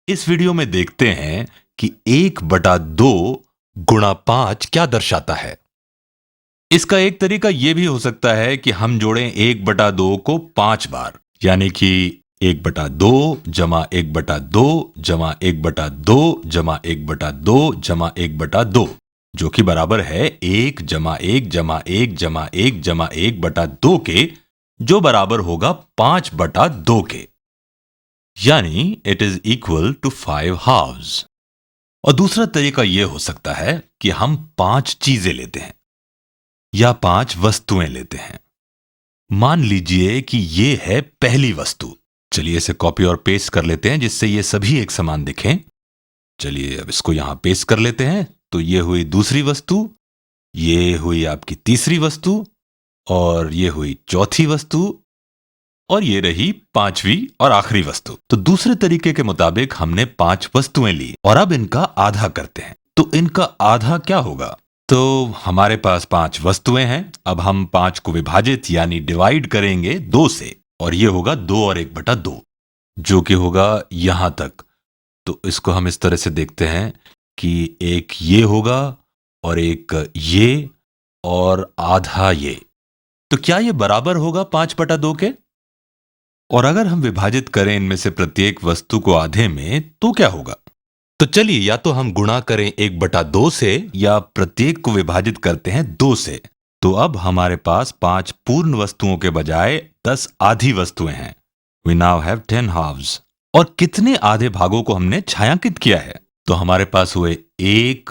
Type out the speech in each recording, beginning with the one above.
इस वीडियो में देखते हैं कि 1/2 गुणा 5 क्या दर्शाता है। इसका एक तरीका यह भी हो सकता है कि हम जोड़ें 1/2 को 5 बार, यानी कि 1/2 जमा 1/2 जमा 1/2 जमा 1/2 जमा 1/2, जो कि बराबर है 1 जमा 1 जमा 1 जमा 1 जमा 1/2 के, जो बराबर होगा 5/2 के, यानी it is equal to 5 halves. और दूसरा तरीका यह हो सकता है कि हम 5 चीजें लेते हैं या 5 वस्तुएं लेते हैं। मान लीजिए कि यह है पहली वस्तु। चलिए इसे कॉपी और पेस्ट कर लेते हैं जिससे ये सभी एक समान दिखें। चलिए अब इसको यहां पेस्ट कर लेते हैं। तो ये हुई दूसरी वस्तु, ये हुई आपकी तीसरी वस्तु, और ये हुई चौथी वस्तु, और ये रही पांचवी और आखिरी वस्तु। तो दूसरे तरीके के मुताबिक हमने 5 वस्तुएं ली और अब इनका आधा करते हैं। तो इनका आधा क्या होगा? तो हमारे पास 5 वस्तुएं हैं। अब हम 5 को विभाजित यानी डिवाइड करेंगे 2 से, और ये होगा 2 और 1/2, जो कि होगा यहां तक। तो इसको हम इस तरह से देखते हैं कि एक ये होगा और एक ये और आधा ये। तो क्या ये बराबर होगा 5/2 के? और अगर हम विभाजित करें इनमें से प्रत्येक वस्तु को आधे में तो क्या होगा? तो चलिए या तो हम गुणा करें 1/2 से या प्रत्येक को विभाजित करते हैं 2 से। तो अब हमारे पास 5 पूर्ण वस्तुओं के बजाय 10 आधी वस्तुएं हैं। We now have 10 halves. और कितने आधे भागों को हमने छायांकित किया है? तो हमारे पास हुए 1,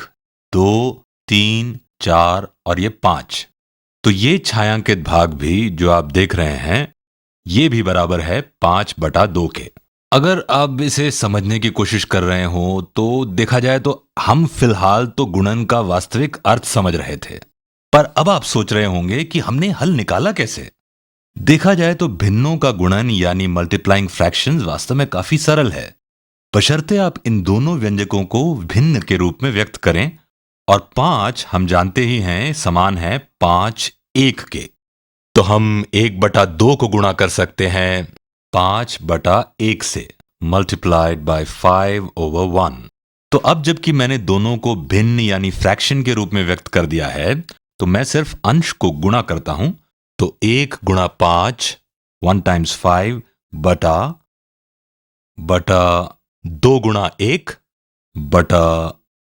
2, 3, 4 और ये 5। तो ये छायांकित भाग भी जो आप देख रहे हैं, ये भी बराबर है 5/2 के। अगर आप इसे समझने की कोशिश कर रहे हो तो देखा जाए तो हम फिलहाल तो गुणन का वास्तविक अर्थ समझ रहे थे, पर अब आप सोच रहे होंगे कि हमने हल निकाला कैसे। देखा जाए तो भिन्नों का गुणन यानी मल्टीप्लाइंग फ्रैक्शंस वास्तव में काफी सरल है, बशर्ते आप इन दोनों व्यंजकों को भिन्न के रूप में व्यक्त करें। और 5 हम जानते ही हैं समान है 5 1 के। तो हम 1/2 को गुणा कर सकते हैं 5/1 से, मल्टीप्लाइड बाय 5/1। तो अब जबकि मैंने दोनों को भिन्न यानी फ्रैक्शन के रूप में व्यक्त कर दिया है, तो मैं सिर्फ अंश को गुणा करता हूं। तो 1 गुणा 5, 1 टाइम्स 5 बटा 2 गुणा 1 बटा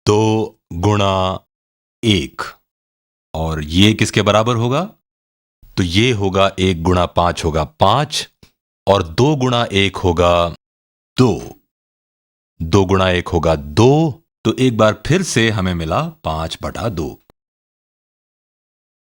2 गुणा 1। और ये किसके बराबर होगा? तो ये होगा 1 गुणा 5 होगा 5, और 2 गुणा 1 होगा 2। 2 गुणा 1 होगा 2। तो एक बार फिर से हमें मिला 5/2।